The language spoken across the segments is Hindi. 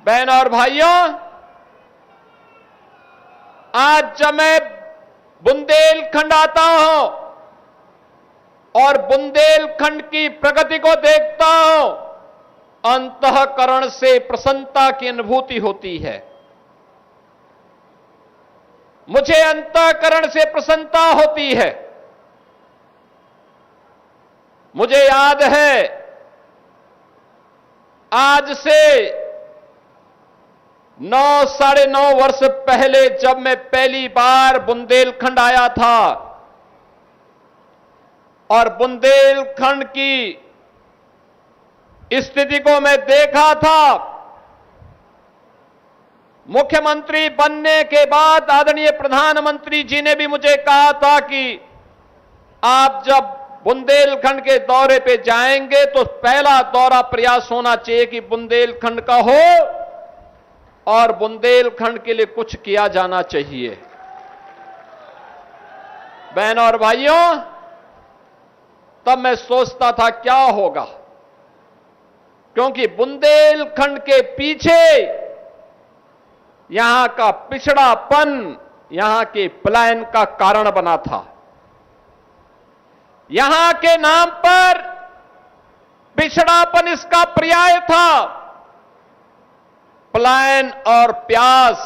बहन और भाइयों, आज जब मैं बुंदेलखंड आता हूं और बुंदेलखंड की प्रगति को देखता हूं, अंतःकरण से प्रसन्नता की अनुभूति होती है। मुझे अंतःकरण से प्रसन्नता होती है। मुझे याद है, आज से 9-9.5 वर्ष पहले जब मैं पहली बार बुंदेलखंड आया था और बुंदेलखंड की स्थिति को मैं देखा था, मुख्यमंत्री बनने के बाद आदरणीय प्रधानमंत्री जी ने भी मुझे कहा था कि आप जब बुंदेलखंड के दौरे पे जाएंगे तो पहला दौरा प्रयास होना चाहिए कि बुंदेलखंड का हो और बुंदेलखंड के लिए कुछ किया जाना चाहिए। बहन और भाइयों, तब मैं सोचता था क्या होगा, क्योंकि बुंदेलखंड के पीछे यहां का पिछड़ापन यहां के पलायन का कारण बना था। यहां के नाम पर पिछड़ापन इसका पर्याय था। पलायन और प्यास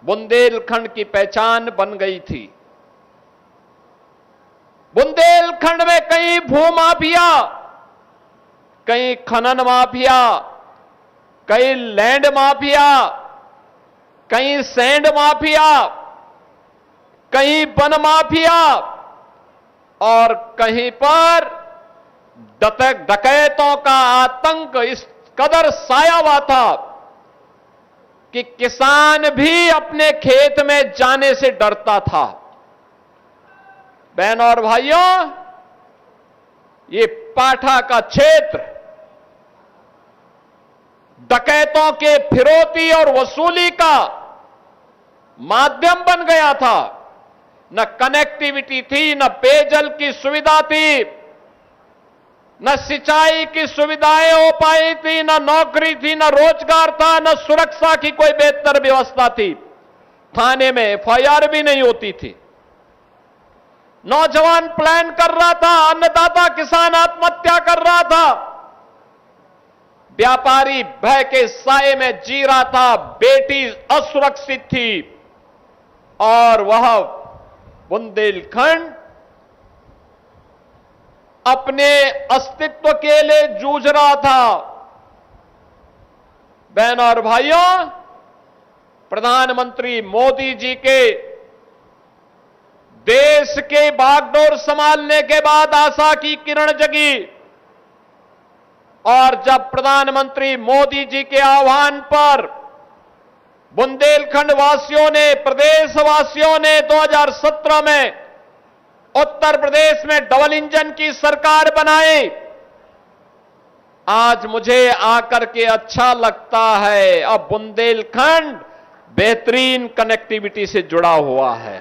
बुंदेलखंड की पहचान बन गई थी। बुंदेलखंड में कहीं भूमाफिया, कहीं खनन माफिया, कहीं लैंड माफिया, कहीं सैंड माफिया, कहीं वन माफिया और कहीं पर डकैतों का आतंक इस कदर साया हुआ था कि किसान भी अपने खेत में जाने से डरता था। बहन और भाइयों, ये पाठा का क्षेत्र डकैतों के फिरौती और वसूली का माध्यम बन गया था। न कनेक्टिविटी थी, न पेयजल की सुविधा थी, न सिंचाई की सुविधाएं हो पाई थी, न नौकरी थी, न रोजगार था, न सुरक्षा की कोई बेहतर व्यवस्था थी। थाने में एफआईआर भी नहीं होती थी। नौजवान प्लान कर रहा था, अन्नदाता किसान आत्महत्या कर रहा था, व्यापारी भय के साए में जी रहा था, बेटी असुरक्षित थी और वह बुंदेलखंड अपने अस्तित्व के लिए जूझ रहा था। बहन और भाइयों, प्रधानमंत्री मोदी जी के देश के बागडोर संभालने के बाद आशा की किरण जगी और जब प्रधानमंत्री मोदी जी के आह्वान पर बुंदेलखंड वासियों ने, प्रदेश वासियों ने 2017 में उत्तर प्रदेश में डबल इंजन की सरकार बनाई, आज मुझे आकर के अच्छा लगता है। अब बुंदेलखंड बेहतरीन कनेक्टिविटी से जुड़ा हुआ है।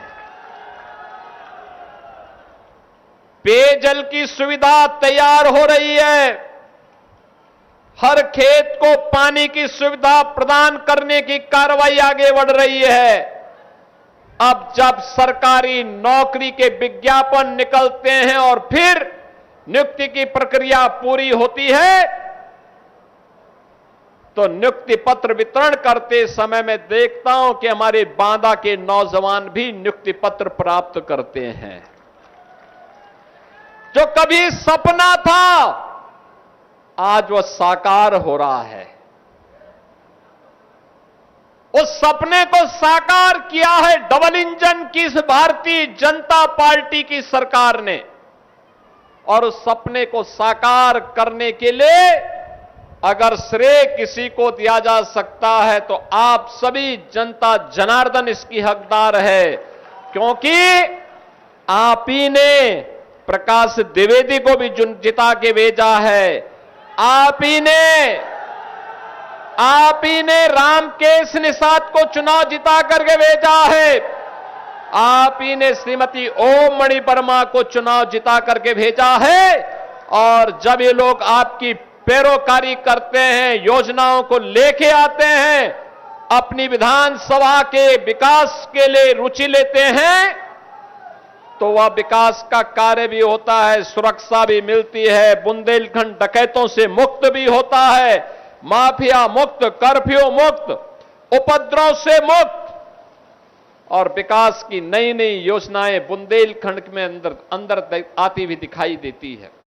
पेयजल की सुविधा तैयार हो रही है। हर खेत को पानी की सुविधा प्रदान करने की कार्रवाई आगे बढ़ रही है। अब जब सरकारी नौकरी के विज्ञापन निकलते हैं और फिर नियुक्ति की प्रक्रिया पूरी होती है तो नियुक्ति पत्र वितरण करते समय मैं देखता हूं कि हमारे बांदा के नौजवान भी नियुक्ति पत्र प्राप्त करते हैं। जो कभी सपना था आज वह साकार हो रहा है। उस सपने को साकार किया है डबल इंजन की इस भारतीय जनता पार्टी की सरकार ने और उस सपने को साकार करने के लिए अगर श्रेय किसी को दिया जा सकता है तो आप सभी जनता जनार्दन इसकी हकदार है, क्योंकि आप ही ने प्रकाश द्विवेदी को भी जिता के भेजा है। आप ही ने रामकेश निषाद को चुनाव जिता करके भेजा है। आप ही ने श्रीमती ओम मणि वर्मा को चुनाव जिता करके भेजा है। और जब ये लोग आपकी पैरोकारी करते हैं, योजनाओं को लेके आते हैं, अपनी विधानसभा के विकास के लिए रुचि लेते हैं, तो वह विकास का कार्य भी होता है, सुरक्षा भी मिलती है, बुंदेलखंड डकैतों से मुक्त भी होता है, माफिया मुक्त, कर्फ्यू मुक्त, उपद्रव से मुक्त, और विकास की नई नई योजनाएं बुंदेलखंड में अंदर आती हुई दिखाई देती है।